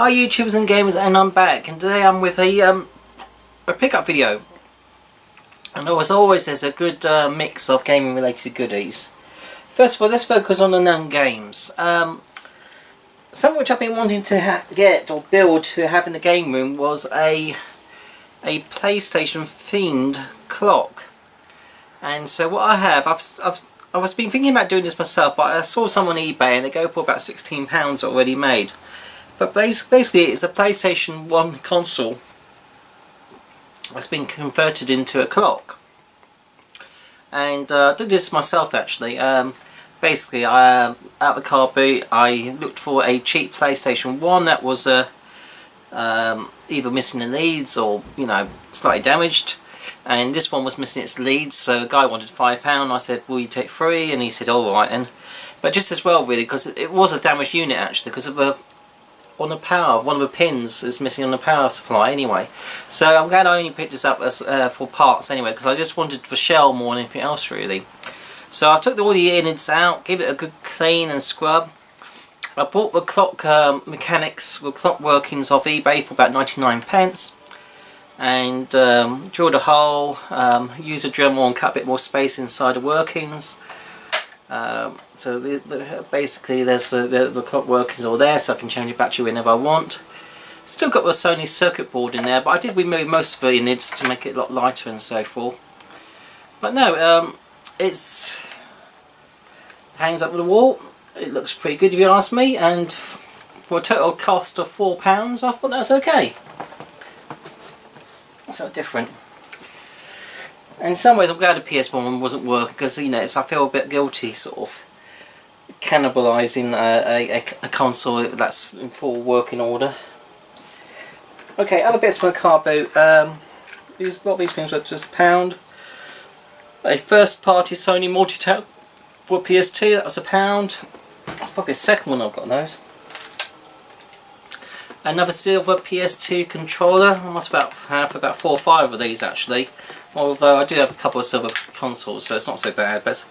Hi YouTubers and gamers, and I'm back, and today I'm with a pickup video. And as always, there's a good mix of gaming related goodies. First of all, let's focus on the known games. Something which I've been wanting to get or build to have in the game room was a PlayStation themed clock. And so what I have, I've been thinking about doing this myself, but I saw some on eBay and they go for about £16 already made. But basically it's a PlayStation 1 console that's been converted into a clock. And I did this myself actually. Basically, out of the car boot I looked for a cheap PlayStation 1 that was either missing the leads or, you know, slightly damaged. And this one was missing its leads, so a guy wanted £5. I said, will you take 3? And he said, alright then. But just as well really, because it was a damaged unit actually, because of on the power, one of the pins is missing on the power supply anyway. So I'm glad I only picked this up as for parts anyway, because I just wanted the shell more than anything else really. So I took all the innards out, gave it a good clean and scrub. I bought the clock mechanics, the clock workings off eBay for about 99p. And drilled a hole, used a Dremel and cut a bit more space inside the workings. So basically there's the clock workings all there, so I can change the battery whenever I want. Still got the Sony circuit board in there, but I did remove most of the innards to make it a lot lighter and so forth. But no, it's hangs up on the wall. It looks pretty good if you ask me, and for a total cost of £4 I thought that's okay. So different. And in some ways I'm glad the PS1 wasn't working, because, you know, I feel a bit guilty sort of cannibalising a console that's in full working order. Okay, other bits from the car boot. A lot of these things were just £1. A first party Sony multi-tap for PS2, that was £1. That's probably the second one I've got those. Another silver PS2 controller. I must have about 4 or 5 of these actually. Although I do have a couple of silver consoles, so it's not so bad. But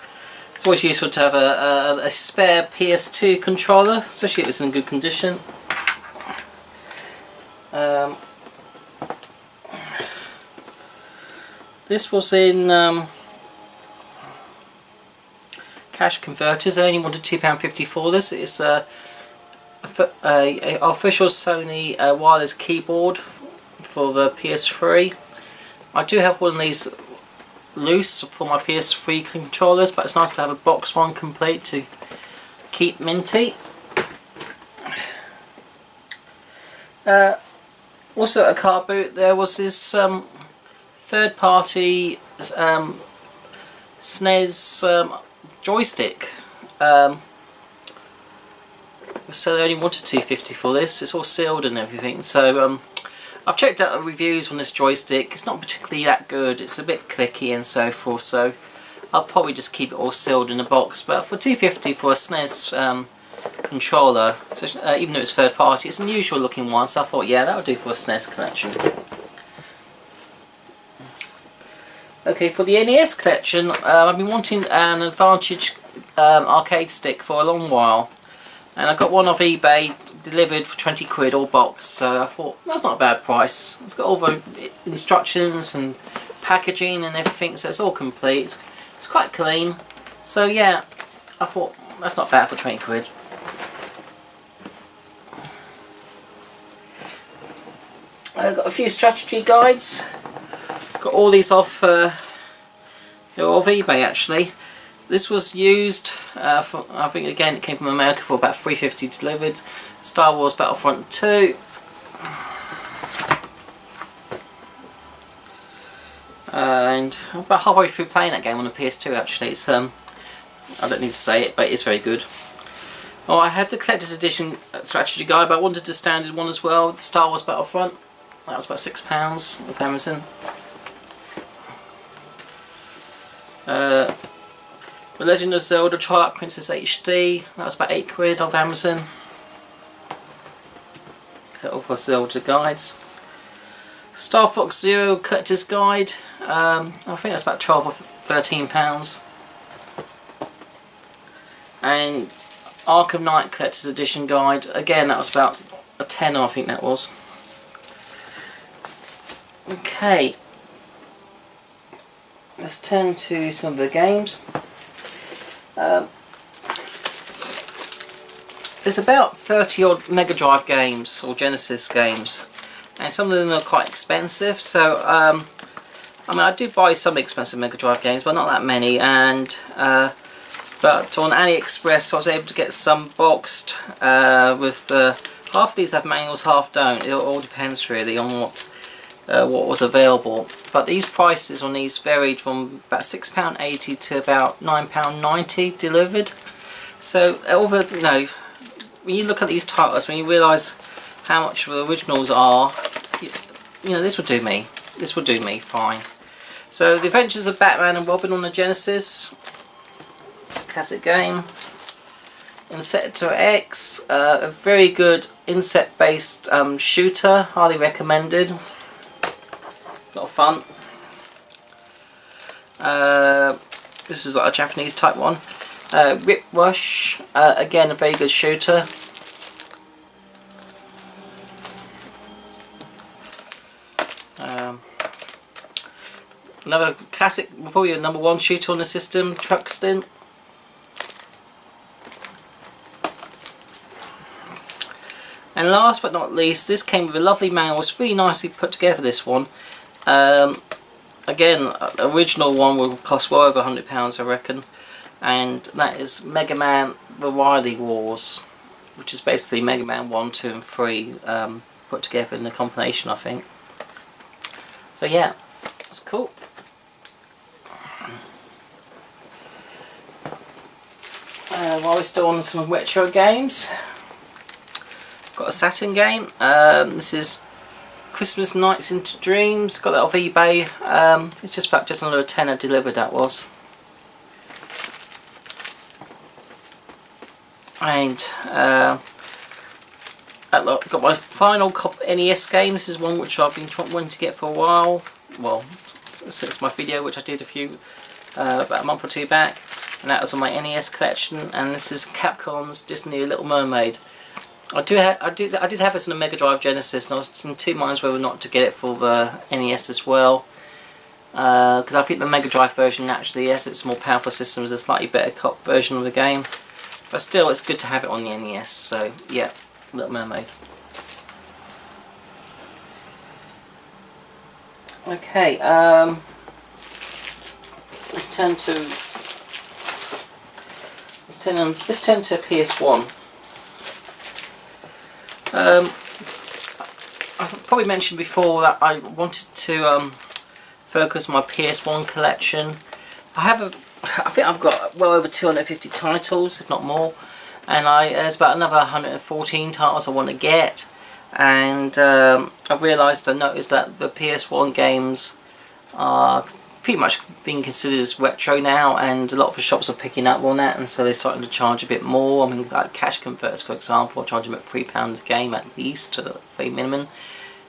it's always useful to have a spare PS2 controller, especially if it's in good condition. This was in cash converters. I only wanted £2.50 for this. It's a official Sony wireless keyboard for the PS3. I do have one of these loose for my PS3 controllers, but it's nice to have a box one complete to keep minty. Also at a car boot there was this third party SNES joystick. So they only wanted £2.50 for this. It's all sealed and everything. So I've checked out the reviews on this joystick. It's not particularly that good. It's a bit clicky and so forth. So I'll probably just keep it all sealed in a box. But for £2.50 for a SNES controller, so, even though it's third party, it's an unusual looking one. So I thought, yeah, that would do for a SNES collection. Okay, for the NES collection, I've been wanting an Advantage arcade stick for a long while. And I got one off eBay delivered for 20 quid all box, so I thought that's not a bad price. It's got all the instructions and packaging and everything, so it's all complete. It's quite clean. So yeah, I thought that's not bad for 20 quid. I've got a few strategy guides. Got all these off they're off eBay actually. This was used, I think again it came from America for about $3.50 delivered. Star Wars Battlefront 2. And I'm about halfway through playing that game on the PS2 actually. It's I don't need to say it, but it's very good. Oh, I had the collector's edition strategy guide, but I wanted the standard one as well, the Star Wars Battlefront. That was about £6 with Amazon. The Legend of Zelda Twilight Princess HD, that was about 8 quid off Amazon. That all for Zelda guides. Star Fox Zero Collector's Guide, I think that's about 12 or £13. And Arkham Knight Collector's Edition Guide, again that was about a tenner, I think that was. Okay, let's turn to some of the games. There's about 30 odd Mega Drive games or Genesis games, and some of them are quite expensive, so I mean, I do buy some expensive Mega Drive games, but not that many, and but on AliExpress I was able to get some boxed with half of these have manuals, half don't. It all depends really on what was available, but these prices on these varied from about £6.80 to about £9.90 delivered. So over, you know, when you look at these titles, when you realise how much the originals are, you know, this would do me. This would do me fine. So The Adventures of Batman and Robin on the Genesis, classic game. Insector X, a very good insect based shooter, highly recommended. A lot of fun. This is like a Japanese type one. Rip Rush, again a very good shooter. Another classic, probably a #1 shooter on the system, Truck Stint. And last but not least, this came with a lovely manual. It's really nicely put together, this one. Again, original one will cost well over £100, I reckon. And that is Mega Man Variety Wars, which is basically Mega Man 1, 2 and 3 put together in the combination, I think. So yeah, it's cool. While we're still on some retro games, got a Saturn game. This is Christmas Nights into Dreams. Got that off eBay. It's just about just under a tenner delivered, that was. And got my final NES game. This is one which I've been wanting to get for a while. Well, since my video which I did about a month or two back, and that was on my NES collection. And this is Capcom's Disney Little Mermaid. I did have this on the Mega Drive Genesis, and I was in two minds whether or not to get it for the NES as well. Because I think the Mega Drive version, naturally, yes, it's a more powerful system, is a slightly better version of the game. But still, it's good to have it on the NES, so yeah, Little Mermaid. Okay, let's turn to PS1. I've probably mentioned before that I wanted to focus my PS1 collection. I think I've got well over 250 titles, if not more, and there's about another 114 titles I want to get. And I've noticed that the PS1 games are pretty much being considered as retro now, and a lot of the shops are picking up on that, and so they're starting to charge a bit more. I mean, like Cash Converters, for example, are charging about £3 a game at least, to the very minimum,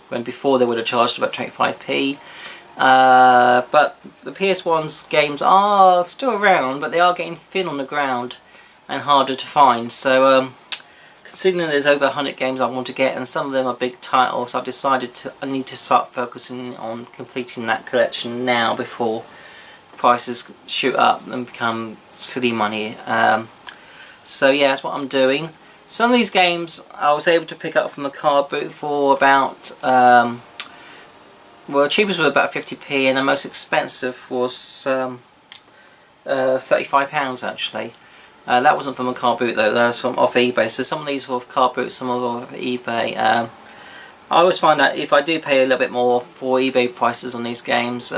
when before they would have charged about 25p. But the PS1's games are still around, but they are getting thin on the ground and harder to find. So considering there's over 100 games I want to get, and some of them are big titles, I've decided I need to start focusing on completing that collection now before prices shoot up and become silly money. So yeah, that's what I'm doing. Some of these games I was able to pick up from the card boot for about, well, the cheapest was about 50p, and the most expensive was £35 actually. That wasn't from a car boot though, that was from off eBay. So some of these were off car boot, some of them were off eBay. I always find that if I do pay a little bit more for eBay prices on these games,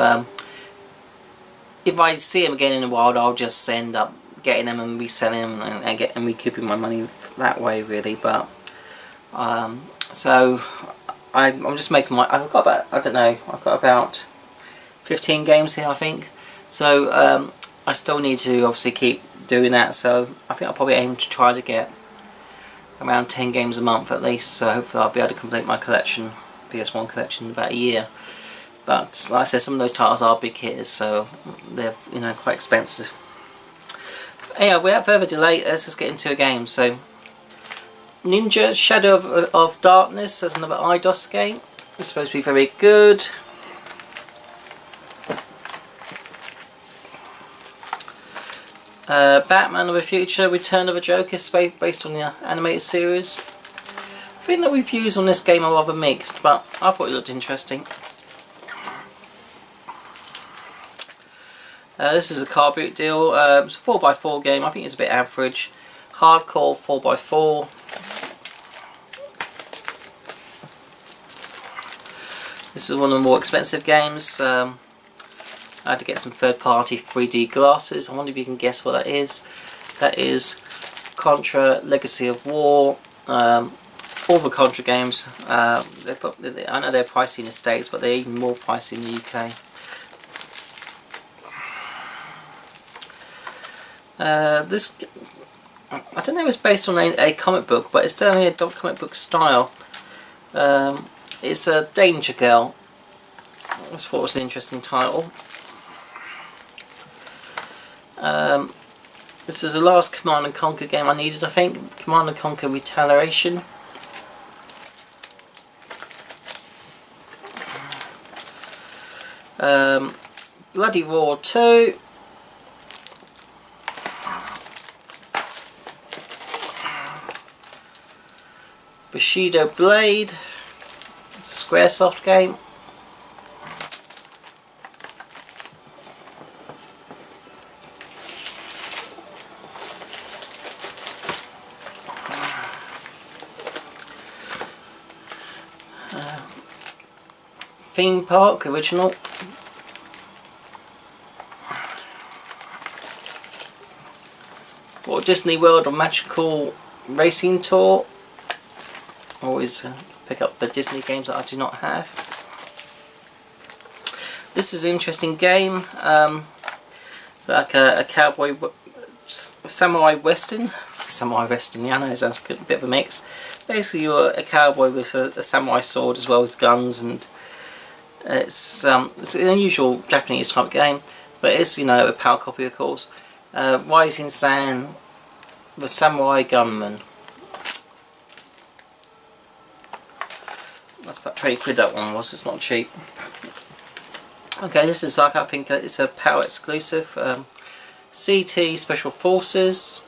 if I see them again in the wild, I'll just end up getting them and reselling them and recouping my money that way, really. But so I'm just making I've got about, I don't know, I've got about 15 games here, I think. So I still need to obviously keep doing that, so I think I'll probably aim to try to get around 10 games a month at least, so hopefully I'll be able to complete my collection, PS1 collection, in about a year. But like I said, some of those titles are big hitters, so they're, you know, quite expensive. Anyway, without further delay, let's just get into a game. So Ninja Shadow of Darkness. There's another IDOS game. It's supposed to be very good. Batman of the Future, Return of the Joker, based on the animated series. I think the reviews on this game are rather mixed, but I thought it looked interesting. This is a car boot deal. It's a 4x4 game. I think it's a bit average. Hardcore 4x4. This is one of the more expensive games. I had to get some third-party 3D glasses. I wonder if you can guess what that is. That is Contra Legacy of War. All the Contra games. I know they're pricey in the States, but they're even more pricey in the UK. This, I don't know if it's based on a comic book, but it's definitely a comic book style. It's a Danger Girl. I just thought it was an interesting title. This is the last Command & Conquer game I needed, I think. Command & Conquer Retaliation. Bloody Roar 2. Bushido Blade. It's a Squaresoft game. Theme Park original. Walt Disney World of Magical Racing Tour. Always pick up the Disney games that I do not have. This is an interesting game. It's like a cowboy, samurai western. Samurai western, yeah, I know it sounds a bit of a mix. Basically, you're a cowboy with a samurai sword as well as guns, and it's an unusual Japanese type game, but it's, you know, a power copy, of course. Rising Sun, the Samurai Gunman. That's about 20 quid that one was, it's not cheap. Okay, this is like, I think it's a PAL exclusive. CT Special Forces.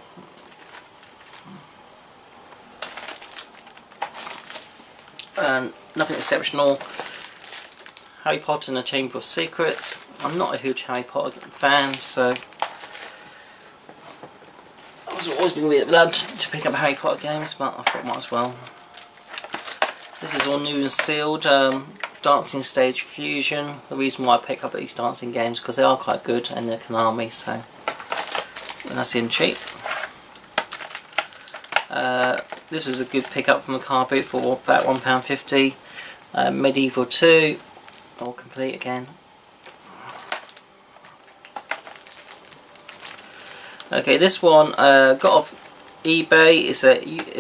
Nothing exceptional. Harry Potter and the Chamber of Secrets. I'm not a huge Harry Potter fan, so I've always been really reluctant to pick up Harry Potter games, but I thought I might as well. This is all new and sealed. Dancing Stage Fusion. The reason why I pick up these dancing games because they are quite good and they're Konami, so and I see them cheap. This was a good pickup from a car boot for about £1.50. Medieval 2, all complete again. Okay, this one got off eBay. It's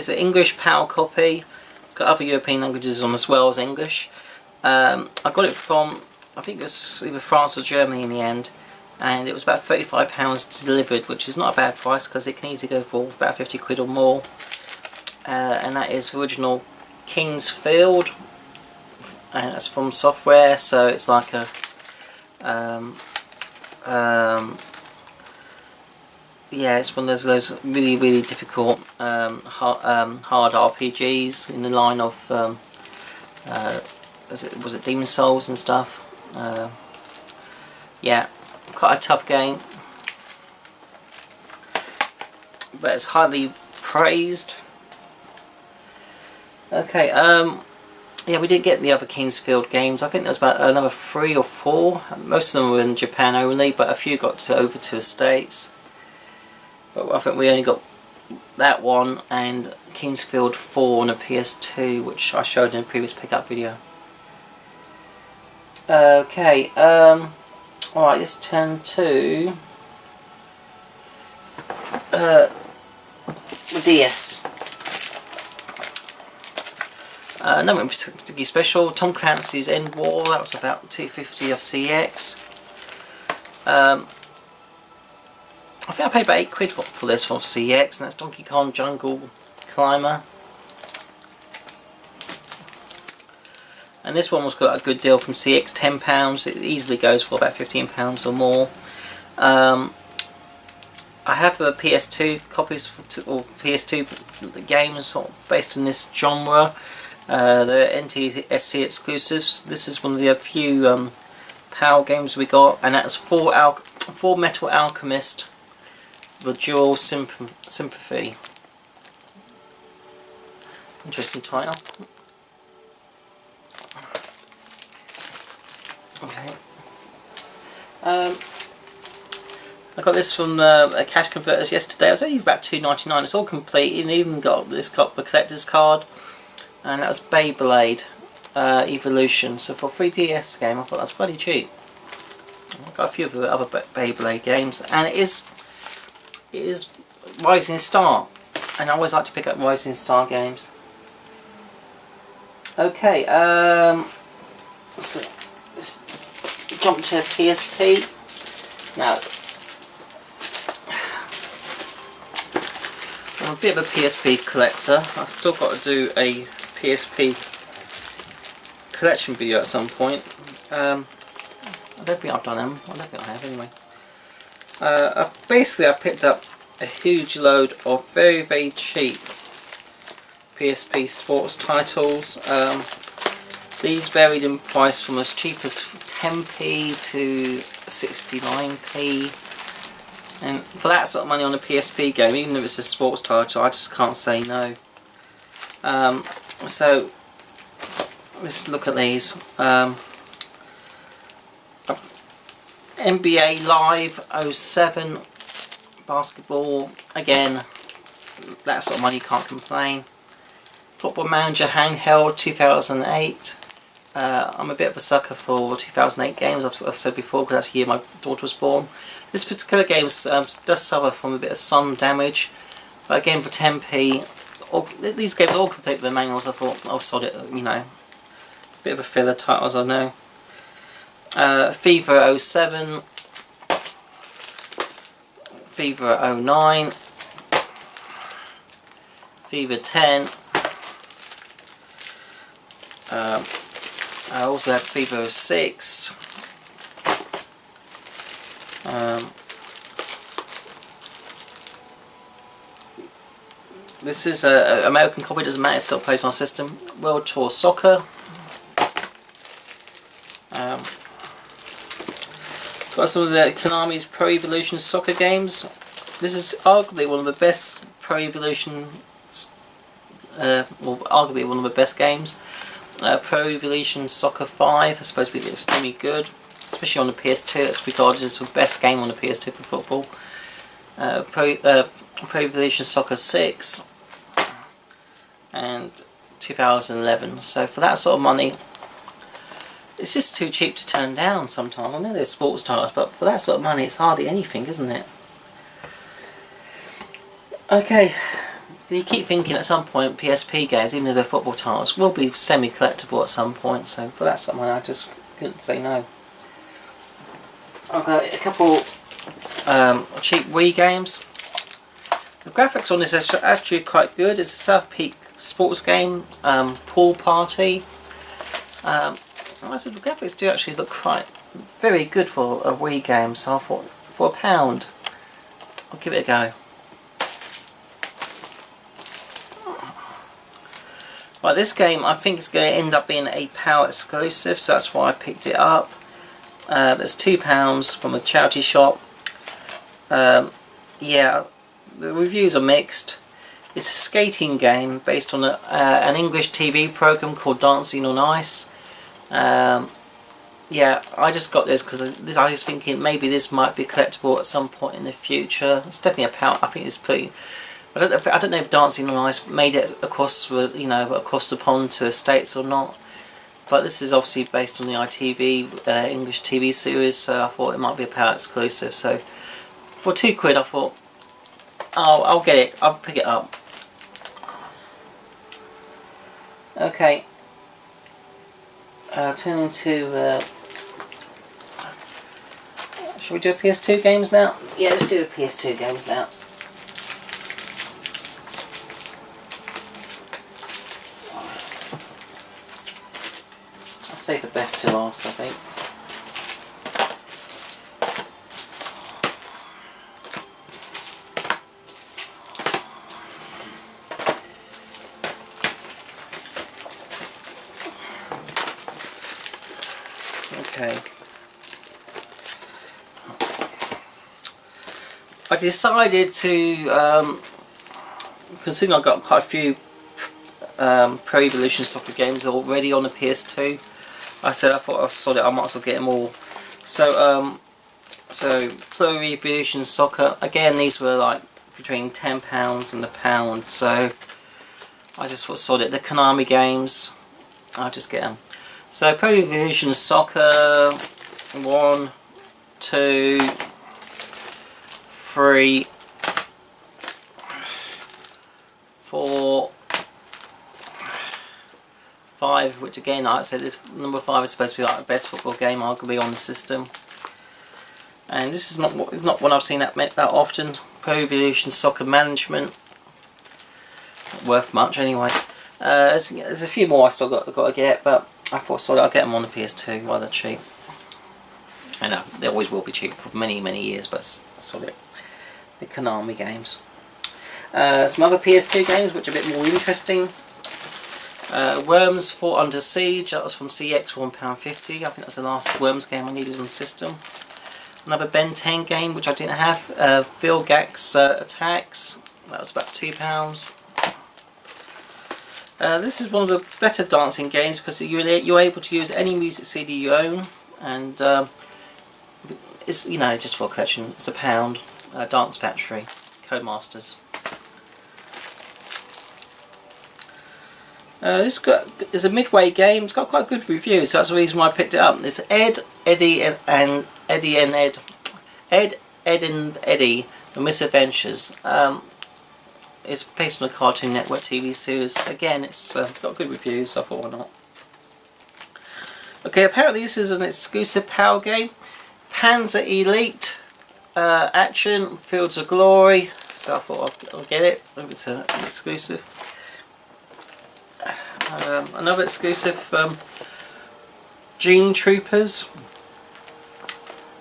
an English PAL copy. It's got other European languages on as well as English. I got it from, I think it was either France or Germany in the end, and it was about £35 delivered, which is not a bad price because it can easily go for about 50 quid or more. And that is original Kingsfield, and that's from Software, so it's like a yeah, it's one of those really difficult hard RPGs in the line of was it Demon Souls and stuff. Yeah, quite a tough game, but it's highly praised. Okay, yeah, we did get the other Kingsfield games. I think there was about another 3 or 4. Most of them were in Japan only, but a few got over to the States. But I think we only got that one and Kingsfield 4 on a PS2, which I showed in a previous pickup video. Okay, alright, let's turn to the DS. Nothing particularly special. Tom Clancy's End War, that was about £2.50 off CX. I think I paid about £8 for this off CX, and that's Donkey Kong Jungle Climber. And this one was got a good deal from CX, £10. It easily goes for about £15 or more. I have a PS2 copies or PS2 games sort of based in this genre. They're NTSC exclusives. This is one of the few PAL games we got, and that's Full Metal Alchemist: The Dual Sympathy. Interesting title. Okay. I got this from a Cash Converters yesterday. It was only about £2.99. It's all complete. It even got the collector's card, and that was Beyblade Evolution. So for a 3DS game, I thought that's bloody cheap. I've got a few of the other Beyblade games, and it is Rising Star, and I always like to pick up Rising Star games. Okay, so let's jump to PSP now. I'm a bit of a PSP collector. I've still got to do a PSP collection video at some point. I don't think I've done them. I don't think I have anyway. Basically I picked up a huge load of very, very cheap PSP sports titles. These varied in price from as cheap as 10p to 69p. And for that sort of money on a PSP game, even if it's a sports title, I just can't say no. So let's look at these. NBA Live 07 basketball, again, that sort of money, you can't complain. Football Manager handheld 2008. I'm a bit of a sucker for 2008 games, I've said before, because that's the year my daughter was born. This particular game does suffer from a bit of sun damage, but again for 10p, these games are all complete with the manuals. I thought, oh sod it, you know, a bit of a filler titles, I know. FIFA 07, FIFA 09, FIFA 10. I also have FIFA 06. This is an American copy, doesn't matter, it still plays on our system. World Tour Soccer. Got some of the Konami's Pro Evolution Soccer games. This is arguably one of the best Pro Evolution, well, arguably one of the best games. Pro Evolution Soccer 5 is supposed to be extremely good, especially on the PS2. It's regarded as the best game on the PS2 for football. Pro Evolution Soccer 6 and 2011. So for that sort of money, it's just too cheap to turn down sometimes. I know there's sports titles, but for that sort of money it's hardly anything, isn't it? Okay, you keep thinking at some point PSP games, even though they're football titles, will be semi-collectible at some point, so for that sort of money I just couldn't say no. I've got a couple cheap Wii games. The graphics on this are actually quite good. It's a South Peak sports game, Pool Party. I said the graphics do actually look quite very good for a Wii game, so I thought for £1 I'll give it a go. Right, this game I think is going to end up being a PAL exclusive, so that's why I picked it up. There's £2 from a charity shop. Yeah, the reviews are mixed. It's a skating game based on an English TV program called Dancing on Ice. Yeah, I just got this because I was thinking maybe this might be collectible at some point in the future. It's definitely a PAL. I think it's pretty. I don't know if Dancing on Ice made it across across the pond to the States or not. But this is obviously based on the ITV English TV series, so I thought it might be a PAL exclusive. So for £2 I thought, I'll get it. I'll pick it up. Okay. Turning to. Shall we do a PS2 games now? Yeah, let's do a PS2 games now. save the best to last, I think. Okay. I decided to, considering I've got quite a few Pro Evolution Soccer games already on the PS2, I thought I'll sod it, I might as well get them all. So, Pro Evolution Soccer, again these were like between £10 and £1, so I just thought sod it. The Konami games, I'll just get them. So Pro Evolution Soccer 1, 2, 3, 4, 5, which again, like I said, this number 5 is supposed to be like the best football game arguably on the system. And this is not one I've seen that often. Pro Evolution Soccer Management, not worth much anyway. There's a few more I still got to get, but I thought sorry, I'll get them on the PS2 rather cheap. I know they always will be cheap for many years, but sorry, the Konami games. Some other PS2 games which are a bit more interesting. Worms Fought Under Siege, that was from CX for £1.50. I think that's the last Worms game I needed on the system. Another Ben 10 game which I didn't have, Vilgax Attacks, that was about £2. This is one of the better dancing games because you're able to use any music CD you own, and it's, you know, just for a collection. It's £1. Dance Factory, Codemasters. This is a midway game. It's got quite good reviews, so that's the reason why I picked it up. It's Ed, Ed, and Eddie, The Misadventures. It's based on a Cartoon Network TV series. Again, it's got good reviews, so I thought why not. Okay, apparently this is an exclusive PAL game. Panzer Elite Action Fields of Glory. So I thought I'll get it. It's an exclusive. Another exclusive, Gene Troopers.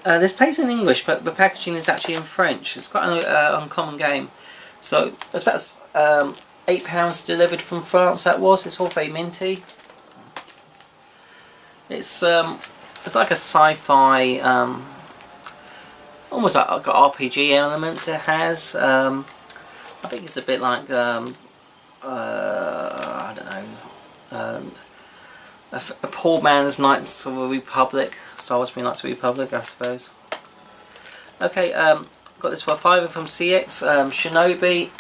This plays in English, but the packaging is actually in French. It's quite an uncommon game. So it's about £8 delivered from France. That was. It's all very minty. It's like a sci-fi, almost like got RPG elements. It has. I think it's a bit like I don't know. A poor man's Knights of the Republic. Star Wars being Knights of the Republic, I suppose. Okay, got this for a £5 from CX. Shinobi.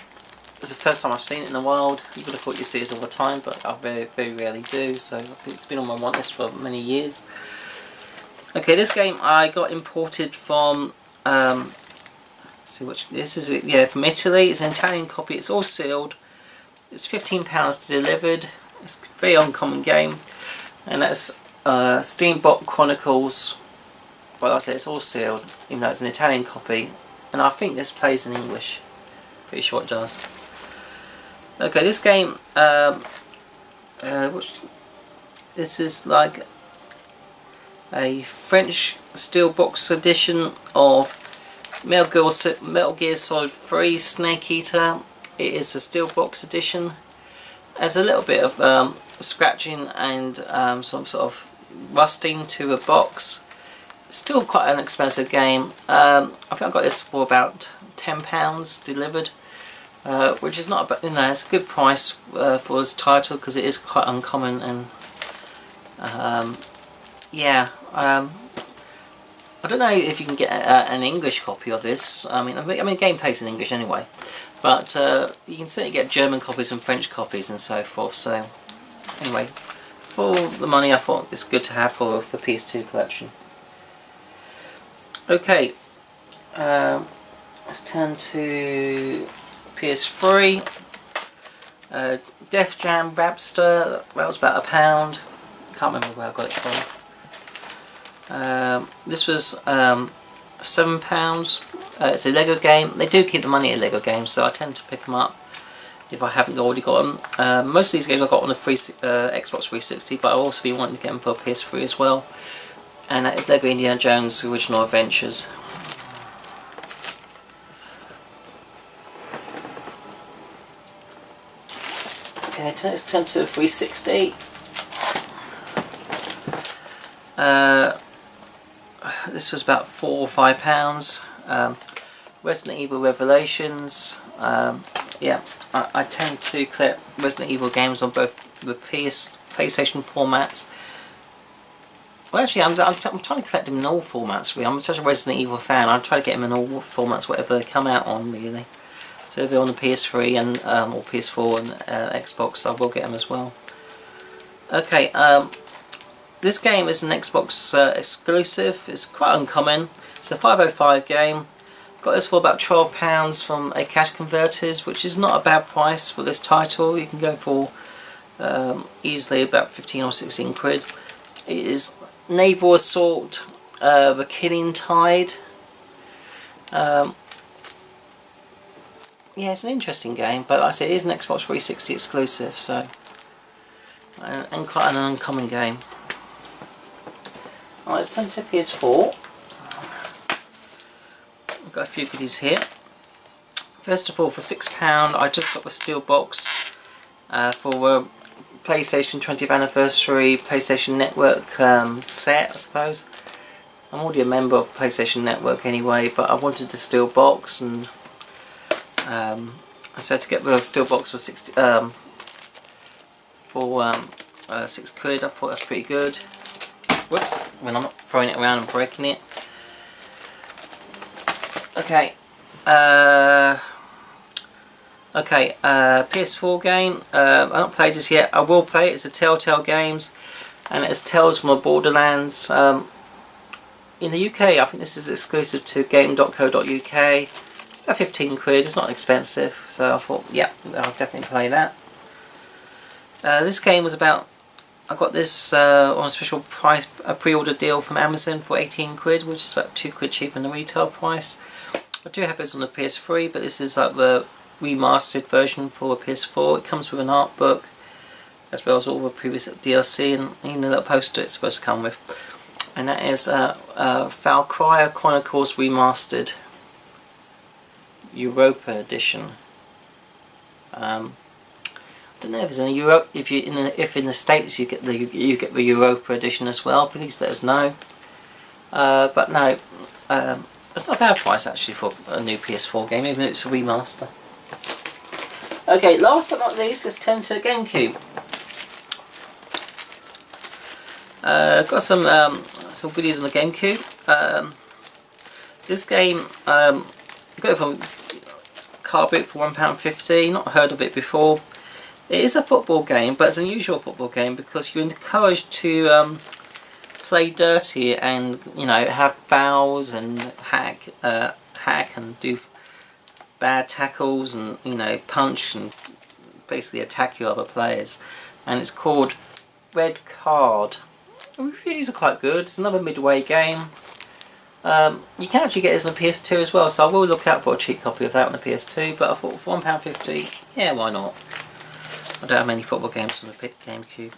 It's the first time I've seen it in the wild. You would have thought you see it all the time, but I very rarely do. So I think it's been on my want list for many years. Okay, this game I got imported from. Let's see which this is. It, yeah, from Italy. It's an Italian copy. It's all sealed. It's £15 delivered. It's a very uncommon game, and that's Steamboat Chronicles. Well, like I said, it's all sealed, even though it's an Italian copy, and I think this plays in English. Pretty sure it does. Okay, this game, this is like a French Steelbox edition of Metal Gear Solid 3 Snake Eater. It is a Steelbox edition. There's a little bit of scratching and some sort of rusting to a box. It's still quite an expensive game. I think I got this for about £10 delivered, which is not, you know, it's a good price for this title because it is quite uncommon. And yeah, I don't know if you can get an English copy of this. I mean, game plays in English anyway. But you can certainly get German copies and French copies and so forth. So anyway, for the money, I thought it's good to have for the PS2 collection. Okay, let's turn to PS3. Def Jam Rapster. That was about £1. Can't remember where I got it from. This was £7. It's a Lego game. They do keep the money at Lego games, so I tend to pick them up. if I haven't already got them. Most of these games I got on the Xbox 360, but I've also been wanting to get them for PS3 as well. And that is LEGO Indiana Jones Original Adventures. Okay, let's turn to 360. This was about £4 or £5. Resident Evil Revelations. Yeah, I tend to collect Resident Evil games on both the PlayStation formats. Well, actually, I'm trying to collect them in all formats. Really, I'm such a Resident Evil fan. I try to get them in all formats, whatever they come out on, really. So if they're on the PS3 and or PS4 and Xbox, I will get them as well. Okay, this game is an Xbox exclusive. It's quite uncommon. It's a 505 game. Got this for about £12 from a Cash Converters, which is not a bad price for this title. You can go for easily about 15 or 16 quid. It is Naval Assault, The Killing Tide. Yeah, it's an interesting game, but like I say, it is an Xbox 360 exclusive, so and quite an uncommon game. Alright, let's turn to PS4. I've got a few goodies here. First of all, for £6, I just got the steel box for PlayStation 20th Anniversary PlayStation Network set, I suppose. I'm already a member of PlayStation Network anyway, but I wanted the steel box, and so to get the steel box for 6 quid, I thought that's pretty good. Whoops, when I'm not throwing it around and breaking it. Okay, PS4 game. I've not played this yet. I will play it. It's a Telltale Games, and it's Tales from the Borderlands. In the UK, I think this is exclusive to game.co.uk. It's about 15 quid. It's not expensive, so I thought, yeah, I'll definitely play that. This game was about. I got this on a special price, a pre-order deal from Amazon for 18 quid, which is about 2 quid cheaper than the retail price. I do have this on the PS3, but this is like the remastered version for PS4. It comes with an art book, as well as all the previous DLC, and even the little poster it's supposed to come with. And that is Valkyria Chronicles Remastered Europa Edition. I don't know if there's any Europe. If in the States you get the Europa Edition as well. Please let us know. But no, it's not a bad price actually for a new PS4 game, even though it's a remaster. Okay, last but not least, let's turn to GameCube. Got some goodies on the GameCube. This game, I got it from Carboot for £1.50. Not heard of it before. It is a football game, but it's an unusual football game because you're encouraged to play dirty and, you know, have fouls and hack and do bad tackles and, you know, punch and basically attack your other players. And it's called Red Card. The reviews are quite good. It's another Midway game. You can actually get this on the PS2 as well, so I will look out for a cheap copy of that on the PS2. But I thought for £1.50, yeah, why not? I don't have many football games on the GameCube.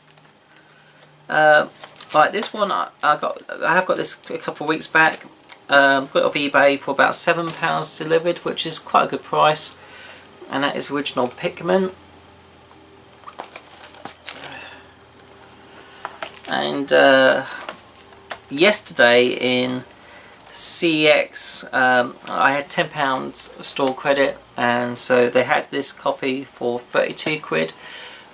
Right, this one I have got this a couple of weeks back. Got it off eBay for about £7 delivered, which is quite a good price. And that is original Pikmin. And yesterday in CEX, I had £10 store credit, and so they had this copy for 32 quid,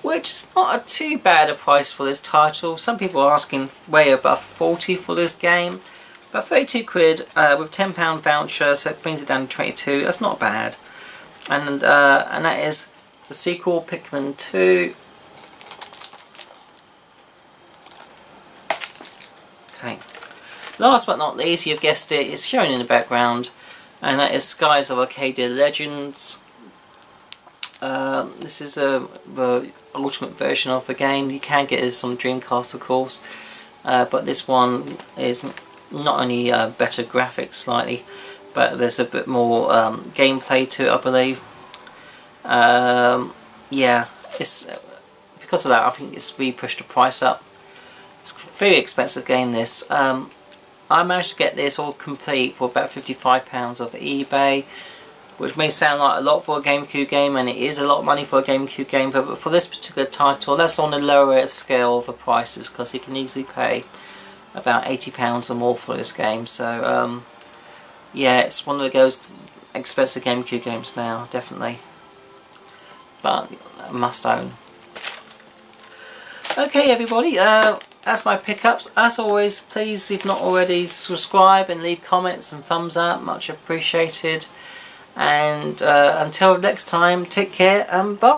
which is not too bad a price for this title. Some people are asking way above 40 for this game, but 32 quid with £10 voucher, so it brings it down to 22. That's not bad. And that is the sequel, Pikmin 2. Okay. Last but not least, you've guessed it, it's shown in the background, and that is Skies of Arcadia Legends. This is the ultimate version of the game. You can get this on Dreamcast, of course, but this one is not only better graphics slightly, but there's a bit more gameplay to it, I believe. yeah, it's because of that. I think it's really pushed the price up. It's a very expensive game. This I managed to get this all complete for about £55 off eBay, which may sound like a lot for a GameCube game, and it is a lot of money for a GameCube game, but for this particular title, that's on the lower scale of the prices, because you can easily pay about £80 or more for this game. So yeah, it's one of those expensive GameCube games now, definitely, but a must own. Okay everybody, that's my pickups. As always, please, if not already, subscribe and leave comments and thumbs up, much appreciated. And until next time, take care and bye.